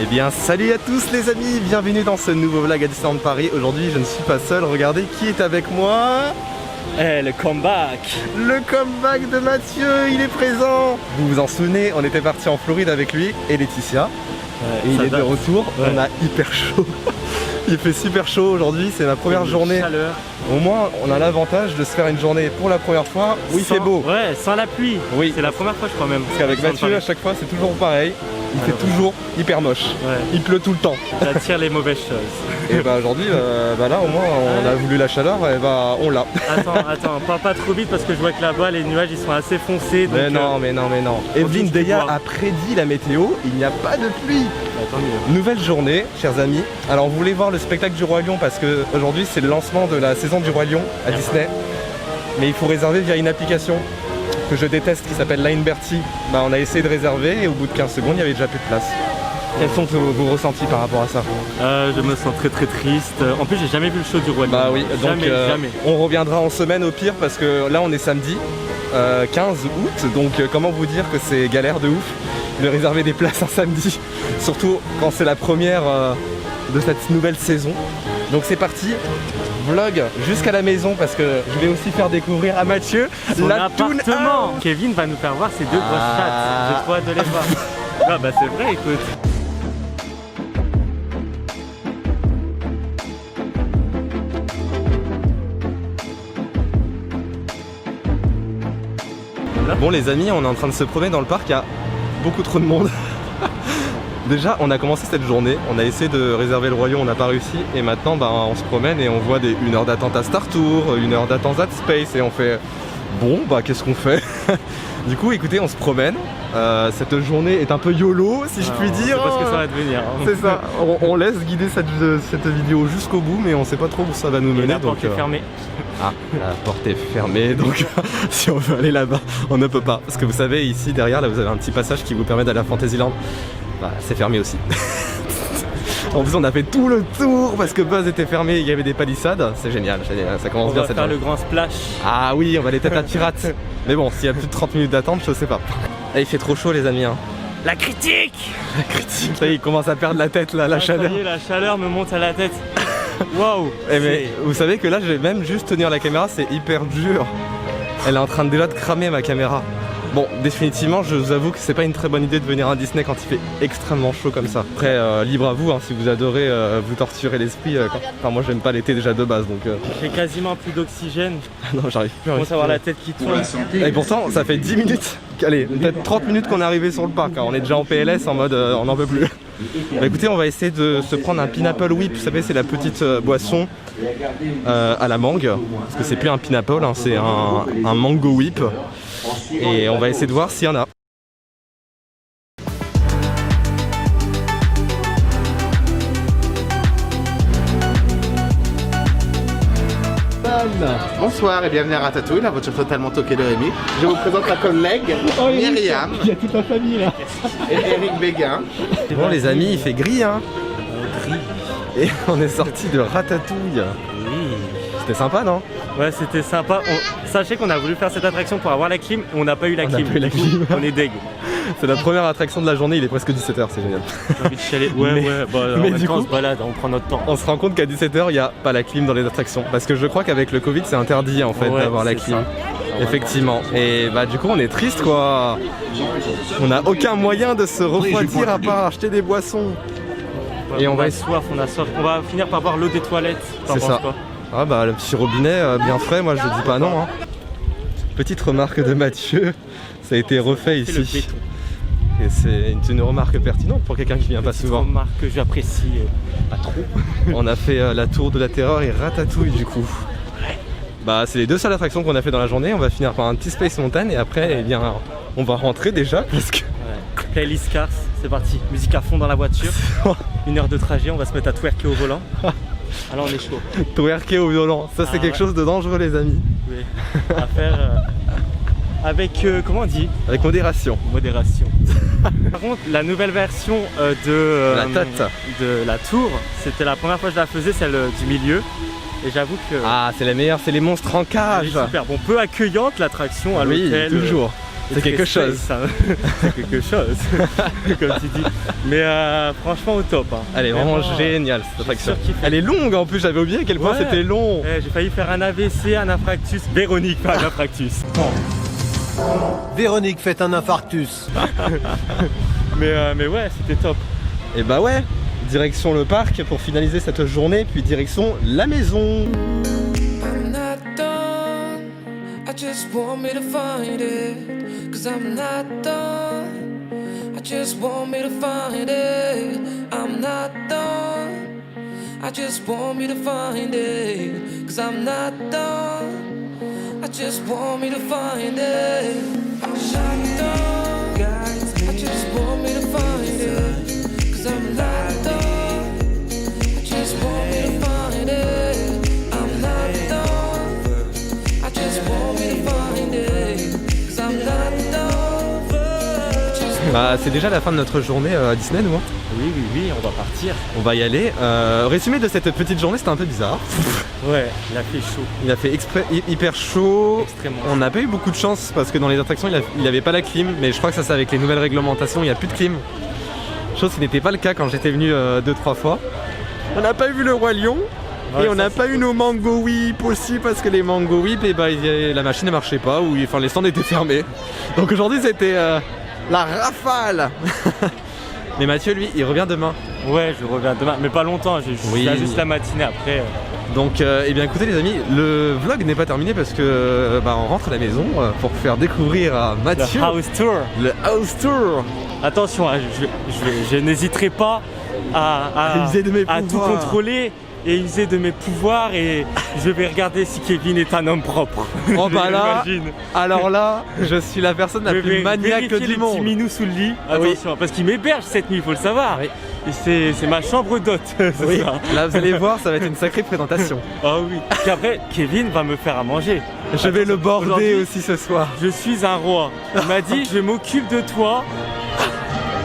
Eh bien salut à tous les amis, bienvenue dans ce nouveau vlog à Disneyland Paris. Aujourd'hui je ne suis pas seul, regardez qui est avec moi. Le comeback. Le comeback de Mathieu, il est présent. Vous vous en souvenez, on était parti en Floride avec lui et Laetitia. Et il est de retour, on a hyper chaud. Il fait super chaud aujourd'hui, c'est ma première journée. Chaleur. Au moins on a l'avantage de se faire une journée pour la première fois où il fait beau. Ouais, sans la pluie. Oui. C'est la première fois je crois même. Parce qu'avec Mathieu à chaque fois c'est toujours pareil. Il fait toujours hyper moche. Ouais. Il pleut tout le temps. J'attire les mauvaises choses. Et bah aujourd'hui, là au moins on a voulu la chaleur et bah on l'a. Attends, pas trop vite parce que je vois que là-bas les nuages ils sont assez foncés. Donc, mais non. Evelyne Deya a prédit la météo, il n'y a pas de pluie. Nouvelle journée, chers amis. Alors on voulait voir le spectacle du Roi Lion parce que aujourd'hui c'est le lancement de la saison du Roi Lion à Disney. Mais il faut réserver via une application que je déteste qui s'appelle Line Bertie. Bah on a essayé de réserver et au bout de 15 secondes il n'y avait déjà plus de place. Quels sont vos ressentis par rapport à ça? Je me sens très triste. En plus j'ai jamais vu le show du Roi Lion. Bah oui, donc jamais. On reviendra en semaine au pire parce que là on est samedi 15 août, donc comment vous dire que c'est galère de ouf de réserver des places un samedi, surtout quand c'est la première de cette nouvelle saison. Donc c'est parti, vlog jusqu'à la maison parce que je vais aussi faire découvrir à Mathieu la Toon 1. Kevin va nous faire voir ses deux grosses chattes, j'ai trop hâte de les voir. Ah bah c'est vrai, écoute. Bon les amis, on est en train de se promener dans le parc, il y a beaucoup trop de monde. Déjà on a commencé cette journée, on a essayé de réserver le Roi Lion, on n'a pas réussi. Et maintenant on se promène et on voit une heure d'attente à Star Tour, une heure d'attente à Space. Et on fait, bon bah qu'est-ce qu'on fait? Du coup écoutez, on se promène. Cette journée est un peu YOLO si je puis dire. C'est pas ce que ça va devenir. Hein. C'est ça, on laisse guider cette vidéo jusqu'au bout mais on sait pas trop où ça va nous mener. La porte est fermée. Ah, la porte est fermée donc si on veut aller là-bas on ne peut pas. Parce que vous savez ici derrière là vous avez un petit passage qui vous permet d'aller à Fantasyland. Bah c'est fermé aussi. En plus on a fait tout le tour parce que Buzz était fermé, il y avait des palissades. C'est génial, ça commence bien cette journée. On va faire le grand splash. Ah oui, on va aller tête à pirates. Mais bon, s'il y a plus de 30 minutes d'attente, je sais pas. Et il fait trop chaud les amis hein. La critique. La critique. Ça y est, il commence à perdre la tête là, la chaleur. Ça y est, la chaleur me monte à la tête. Waouh. Mais vous savez que là, je vais même juste tenir la caméra, c'est hyper dur. Elle est en train déjà de cramer ma caméra. Bon, définitivement, je vous avoue que c'est pas une très bonne idée de venir à Disney quand il fait extrêmement chaud comme ça. Après, libre à vous, hein, si vous adorez vous torturer l'esprit. Enfin, moi, j'aime pas l'été déjà de base, donc. J'ai quasiment plus d'oxygène. Non, j'arrive plus. Je commence à avoir la tête qui tourne. Et pourtant, ça fait 10 minutes. Allez, peut-être 30 minutes qu'on est arrivé sur le parc. Hein. On est déjà en PLS en mode on n'en peut plus. Bah écoutez, on va essayer de se prendre un pineapple whip. Vous savez, c'est la petite boisson à la mangue. Parce que c'est plus un pineapple, hein, c'est un mango whip. Et on va essayer de voir s'il y en a. Bonsoir et bienvenue à Ratatouille, la voiture totalement toquée de Rémi. Je vous présente ma collègue Myriam. Il y a toute la famille là. Et Eric Béguin. Bon les amis, il fait gris hein. Gris. Et on est sorti de Ratatouille. Oui. C'était sympa non? Ouais, c'était sympa. Sachez qu'on a voulu faire cette attraction pour avoir la clim et on n'a pas eu la clim. On est deg. C'est notre première attraction de la journée, il est presque 17h, c'est génial. J'ai envie de chialer. Ouais, mais du coup, on se balade, on prend notre temps. On se rend compte qu'à 17h, il n'y a pas la clim dans les attractions. Parce que je crois qu'avec le Covid, c'est interdit en fait d'avoir la clim. Effectivement. Et bah du coup, on est triste quoi. On n'a aucun moyen de se refroidir à part acheter des boissons. Et on a soif. On va finir par boire l'eau des toilettes. C'est ça. Quoi? Ah bah le petit robinet bien frais, moi je dis pas non. Hein. Petite remarque de Mathieu, ça a été refait ici. Et c'est une remarque pertinente pour quelqu'un qui vient pas souvent. Une remarque que j'apprécie pas trop. On a fait la tour de la terreur et Ratatouille du coup. Bah c'est les deux seules attractions qu'on a fait dans la journée. On va finir par un petit Space Mountain et après eh bien on va rentrer déjà parce que... Playlist Cars, c'est parti. Musique à fond dans la voiture. 1 heure de trajet, on va se mettre à twerker au volant. Alors on est chaud. Twerker au violon, ça c'est quelque chose de dangereux les amis. Oui, à faire avec, comment on dit? Avec modération. Modération. Par contre, la nouvelle version de la tour, c'était la première fois que je la faisais, celle du milieu. Et j'avoue que... Ah, c'est la meilleure, c'est les monstres en cage. Super, bon, peu accueillante l'attraction à l'hôtel. Oui, toujours. C'est quelque chose. C'est quelque chose, comme tu dis. Mais franchement au top. Hein. Elle est vraiment géniale cette attraction. Elle est longue en plus, j'avais oublié à quel point c'était long. J'ai failli faire un AVC, un infarctus. Véronique fait un infarctus. Véronique fait un infarctus. mais ouais, c'était top. Et bah ouais, direction le parc pour finaliser cette journée, puis direction la maison. Just want me to find it, 'cause I'm not done. I just want me to find it. I'm not done. I just want me to find it, 'cause I'm not done. I just want me to find it. I'm not done. I just want me to find it, 'cause I'm not done. I just want me to find it. I'm not done. I just want me to find it, 'cause I'm not done. Bah c'est déjà la fin de notre journée à Disney, nous. Oui, on va partir. On va y aller. Résumé de cette petite journée, c'était un peu bizarre. Ouais, il a fait chaud. Il a fait hyper chaud. Extrêmement. On n'a pas eu beaucoup de chance parce que dans les attractions, il n'avait pas la clim. Mais je crois que ça c'est avec les nouvelles réglementations, il n'y a plus de clim. Chose qui n'était pas le cas quand j'étais venu 2-3 fois. On n'a pas vu le Roi Lion. Ouais, et on n'a pas eu nos Mango Whip aussi parce que les Mango Whip, la machine ne marchait pas ou enfin, les stands étaient fermés. Donc aujourd'hui c'était la rafale. Mais Mathieu lui il revient demain. Ouais, je reviens demain, mais pas longtemps, j'ai juste la matinée après. Donc eh bien écoutez les amis, le vlog n'est pas terminé parce que on rentre à la maison pour faire découvrir à Mathieu le house tour. Le house tour. Attention, je n'hésiterai pas à tout contrôler et user de mes pouvoirs et je vais regarder si Kevin est un homme propre. Oh bah là, alors là, je suis la personne la plus maniaque du monde. Petit minou sous le lit, attention, parce qu'il m'héberge cette nuit, il faut le savoir. Oui. Et c'est ma chambre d'hôte. Oui. Là vous allez voir, ça va être une sacrée présentation. Ah oui. Puis après, Kevin va me faire à manger. Je vais le border aussi ce soir. Je suis un roi. Il m'a dit, je m'occupe de toi.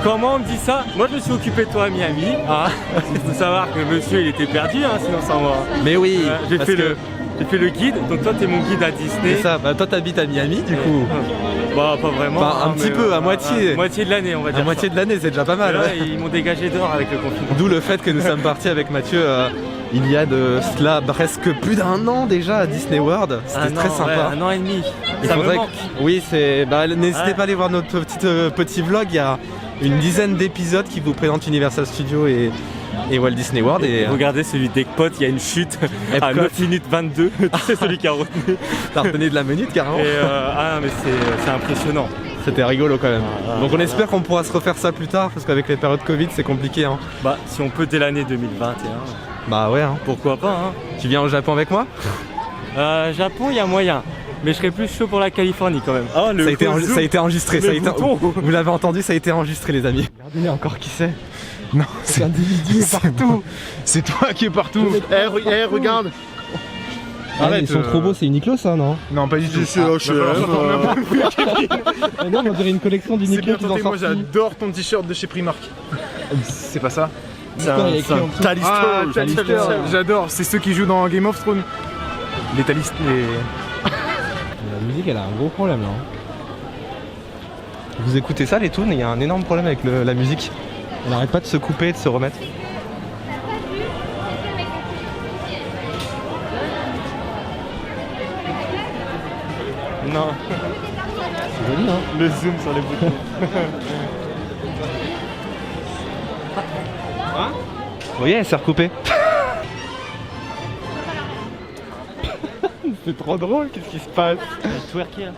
Comment on me dit ça? Moi je me suis occupé de toi à Miami. Hein. Il faut savoir que monsieur il était perdu, hein, sinon sans moi. Mais oui, j'ai fait le guide, donc toi t'es mon guide à Disney. C'est ça, toi t'habites à Miami du coup. Bah pas vraiment. Enfin, un petit peu, à moitié. Moitié de l'année on va dire. À moitié de l'année c'est déjà pas mal. Là, ils m'ont dégagé dehors avec le confinement. D'où le fait que nous sommes partis avec Mathieu il y a de cela presque plus d'1 an déjà à Disney World. C'était très sympa. Ouais, 1 an et demi. Ça me manque. Oui, n'hésitez pas à aller voir notre petit vlog, il y a une dizaine d'épisodes qui vous présentent Universal Studios et Walt Disney World. Et regardez celui d'Epcot, il y a une chute à 9 minutes 22. C'est celui qui a retenu. T'as retenu de la minute carrément. Mais c'est impressionnant. C'était rigolo quand même. Donc on espère qu'on pourra se refaire ça plus tard parce qu'avec les périodes Covid c'est compliqué. Hein. Bah si on peut dès l'année 2021. Bah ouais. Hein. Pourquoi pas hein. Tu viens au Japon avec moi? Japon il y a moyen. Mais je serais plus chaud pour la Californie quand même. Oh, ça a été enregistré. Vous l'avez entendu, ça a été enregistré les amis. Regardez encore qui c'est. Non, c'est individu partout. C'est toi qui es partout. Regarde. Arrête, ils sont trop beaux, c'est Uniqlo ça non? Non pas du tout. Non, on dirait une collection d'Uniqlo qu'ils ont sorti. Moi j'adore ton t-shirt de chez Primark. C'est pas ça? C'est un Talister. J'adore, c'est ceux qui jouent dans Game of Thrones. Les Talister. La musique elle a un gros problème là. Vous écoutez ça les tunes, il y a un énorme problème avec la musique. Elle n'arrête pas de se couper et de se remettre. Non. C'est joli hein. Le zoom sur les boutons. Hein? Vous voyez elle s'est recoupée. C'est trop drôle, qu'est-ce qui se passe? Twerker.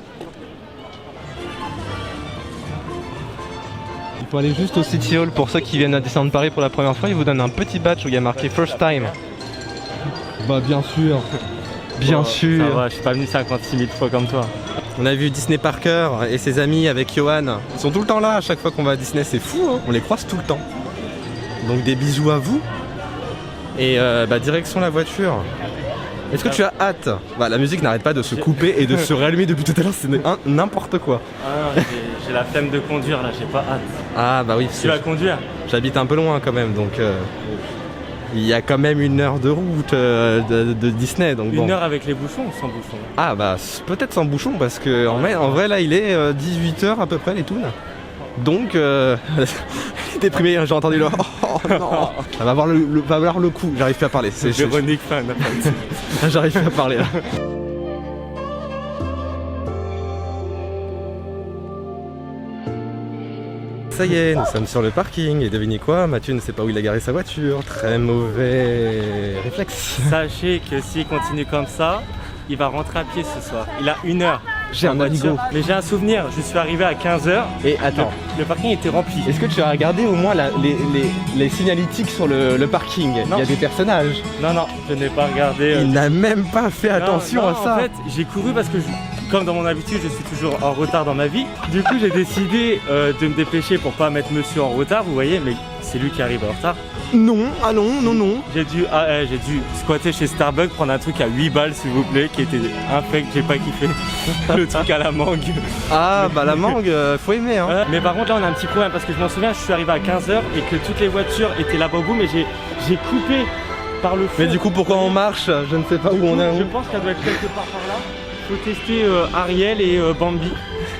Il faut aller juste au City Hall pour ceux qui viennent à Disneyland Paris pour la première fois, ils vous donnent un petit badge où il y a marqué First Time. Bah bien sûr. Bien sûr. Ça va, je suis pas venu 56 000 fois comme toi. On a vu Disney Parker et ses amis avec Johan. Ils sont tout le temps là à chaque fois qu'on va à Disney, c'est fou hein. On les croise tout le temps. Donc des bisous à vous. Et direction la voiture. Est-ce que tu as hâte? La musique n'arrête pas de se couper et de se réallumer depuis tout à l'heure, c'est n'importe quoi. Ah non, j'ai la flemme de conduire là, j'ai pas hâte. Ah bah oui. Tu vas conduire? J'habite un peu loin quand même donc... Il y a quand même 1 heure de route de Disney, donc bon. 1 heure avec les bouchons ou sans bouchons? Ah bah peut-être sans bouchon parce que en vrai là il est 18h à peu près les Toons. Donc il est déprimé, j'ai entendu le oh non. Ça va valoir le coup, j'arrive plus à parler. Véronique fan. J'arrive plus à parler là. Ça y est, nous sommes sur le parking et devinez quoi, Mathieu ne sait pas où il a garé sa voiture. Très mauvais réflexe. Sachez que s'il continue comme ça, il va rentrer à pied ce soir. Il a 1 heure. J'ai un Navigo. Mais j'ai un souvenir, je suis arrivé à 15h. Et attends, le parking était rempli. est-ce que tu as regardé au moins les signalétiques sur le parking? Non. Il y a des personnages. Non, je n'ai pas regardé. Il n'a même pas fait attention Non, à ça. En fait, j'ai couru parce que, comme dans mon habitude, je suis toujours en retard dans ma vie. Du coup, j'ai décidé de me dépêcher pour pas mettre monsieur en retard, vous voyez, mais c'est lui qui arrive en retard. Non, ah non. J'ai dû squatter chez Starbucks, prendre un truc à 8 balles s'il vous plaît, qui était infect, j'ai pas kiffé. Le truc à la mangue. Ah bah la mangue, faut aimer hein. Mais par contre là on a un petit problème parce que je m'en souviens, je suis arrivé à 15h et que toutes les voitures étaient là-bas au bout, mais j'ai coupé par le fond. Mais du coup pourquoi on marche? Je ne sais pas où on est. Je pense qu'elle doit être quelque part par là. Faut tester Ariel et Bambi,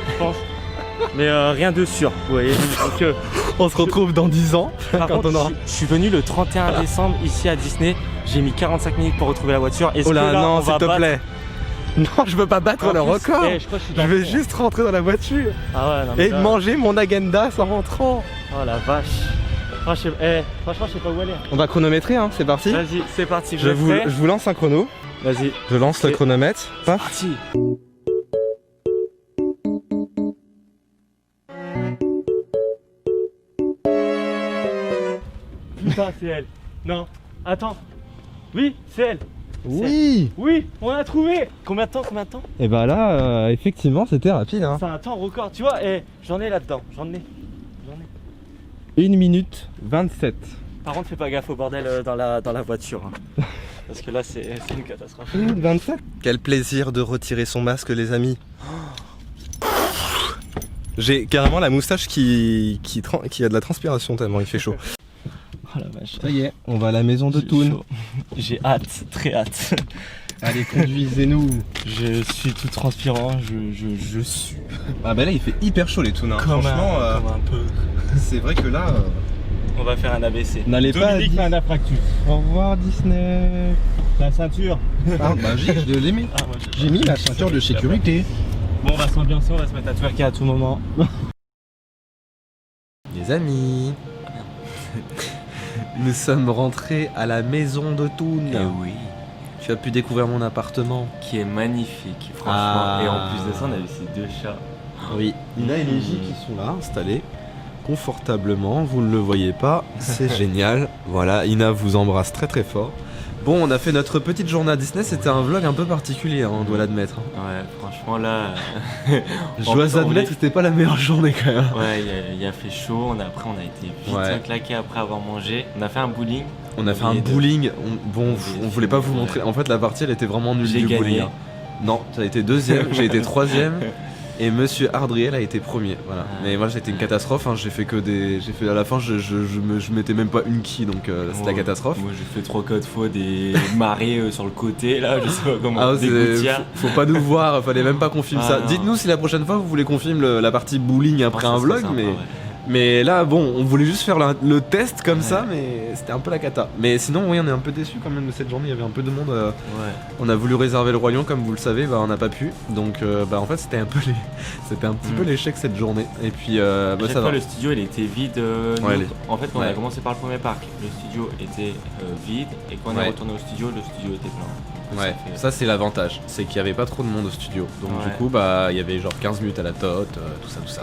je pense. Mais rien de sûr, vous voyez. Donc, on se retrouve dans 10 ans. Par quand contre, on aura... je suis venu le 31 décembre ici à Disney. J'ai mis 45 minutes pour retrouver la voiture. Oh là, non, s'il te plaît. Non, je veux pas battre le record. Je vais juste rentrer dans la voiture et manger mon agenda en rentrant. Oh la vache. Franchement, je sais pas où aller. On va chronométrer, hein, c'est parti. Vas-y, c'est parti. Je vous lance un chrono. Vas-y. Je lance le chronomètre. C'est parti. Putain, c'est elle. Non, attends. Oui, c'est elle. Oui. Oui, on l'a trouvé. Combien de temps? Et bah là, effectivement, c'était rapide. Hein. C'est un temps record, tu vois. J'en ai là-dedans. J'en ai. 1 minute 27. Par contre, fais pas gaffe au bordel dans la voiture. Hein. Parce que là, c'est une catastrophe. 1 minute 27. Quel plaisir de retirer son masque, les amis. J'ai carrément la moustache qui a de la transpiration tellement il fait chaud. Oh la vache. Ça y est, on va à la maison de Toon. J'ai hâte, très hâte. Allez, conduisez-nous. Je suis tout transpirant, je suis. Ah bah là il fait hyper chaud les Toons. Hein. Franchement, comme un peu. C'est vrai que là... On va faire un ABC. N'allez pas Dominique fait un affractus. Au revoir Disney. La ceinture. Ah bah je l'ai mis. Ah, moi, j'ai mis la ceinture de sécurité. Bon, on va s'ambiancer, on va se mettre à twerker à tout moment. Les amis, nous sommes rentrés à la maison de Toon. Eh oui. Tu as pu découvrir mon appartement. Qui est magnifique, franchement. Et en plus de ça, on a eu ces 2 chats. Oui, Ina et Légie qui sont là, installés confortablement. Vous ne le voyez pas, c'est génial. Voilà, Ina vous embrasse très très fort. Bon, on a fait notre petite journée à Disney, c'était un vlog un peu particulier, hein, on doit l'admettre. Ouais, franchement là... Je dois admettre que c'était pas la meilleure journée quand même. Ouais, il a fait chaud, après on a été vite claqué après avoir mangé. On a fait un bowling. On a fait un bowling, on voulait pas vous montrer. En fait la partie elle était vraiment nulle du bowling. Hein. Non, ça a été 2ème, j'ai été 3ème. Et Monsieur Ardriel a été 1er, voilà. Mais moi c'était une catastrophe, hein. J'ai fait à la fin je mettais même pas une quille, donc c'était la catastrophe. Moi j'ai fait 3-4 fois des marées sur le côté là, je sais pas comment, des gouttières. Faut pas nous voir, fallait même pas qu'on filme ça. Dites-nous si la prochaine fois vous voulez qu'on filme la partie bowling après un vlog, sympa, mais là bon, on voulait juste faire le test comme ça, mais c'était un peu la cata. Mais sinon oui, on est un peu déçus quand même de cette journée, il y avait un peu de monde. On a voulu réserver le Roi Lion comme vous le savez, on n'a pas pu. Donc en fait c'était un petit peu l'échec cette journée. Et puis ça va. Le studio il était vide. En fait quand on a commencé par le premier parc, le studio était vide, et quand on est retourné au studio, le studio était plein. Ouais, ça c'est l'avantage, c'est qu'il y avait pas trop de monde au studio. Donc du coup il y avait genre 15 minutes à la tote, tout ça.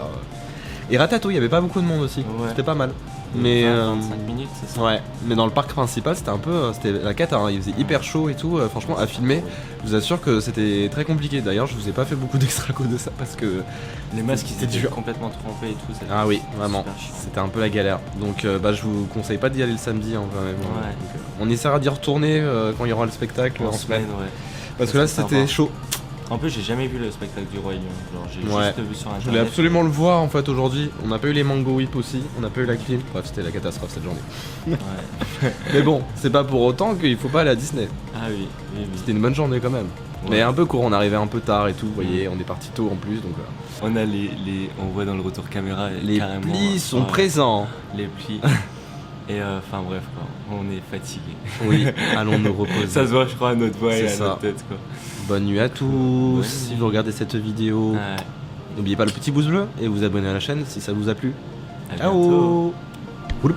Et Ratatouille, il y avait pas beaucoup de monde aussi, c'était pas mal. Mais 25 minutes, c'est ça. Ouais, mais dans le parc principal, c'était la cata, hein. Il faisait hyper chaud et tout, franchement à filmer. Je vous assure que c'était très compliqué. D'ailleurs, je vous ai pas fait beaucoup d'extra à cause de ça parce que les masques ils étaient complètement trempés et tout. Ah oui, vraiment. C'était un peu la galère. Donc je vous conseille pas d'y aller le samedi, hein, quand même. Ouais. Donc, on essaiera d'y retourner quand il y aura le spectacle en semaine. Ouais. Parce que là c'était chaud. En plus, j'ai jamais vu le spectacle du Roi Lion. Genre, j'ai Ouais. juste vu sur internet. Je voulais absolument le voir en fait aujourd'hui. On n'a pas eu les Mango Whip aussi, on n'a pas eu la clim. Bref, c'était la catastrophe cette journée. Ouais. Mais bon, c'est pas pour autant qu'il faut pas aller à Disney. Ah oui, oui, oui. C'était une bonne journée quand même. Ouais. Mais un peu court, on arrivait un peu tard et tout, vous voyez, on est parti tôt en plus donc On a on voit dans le retour caméra les carrément. plis sont ouais, présents. Les plis. Et enfin bref quoi, on est fatigué. Oui, allons nous reposer. Ça se voit je crois à notre voix et C'est à ça. notre tête quoi. Bonne nuit à tous. Bonne nuit. Si vous regardez cette vidéo, Ouais. n'oubliez pas le petit pouce bleu et vous abonner à la chaîne si ça vous a plu. À bientôt. Ciao.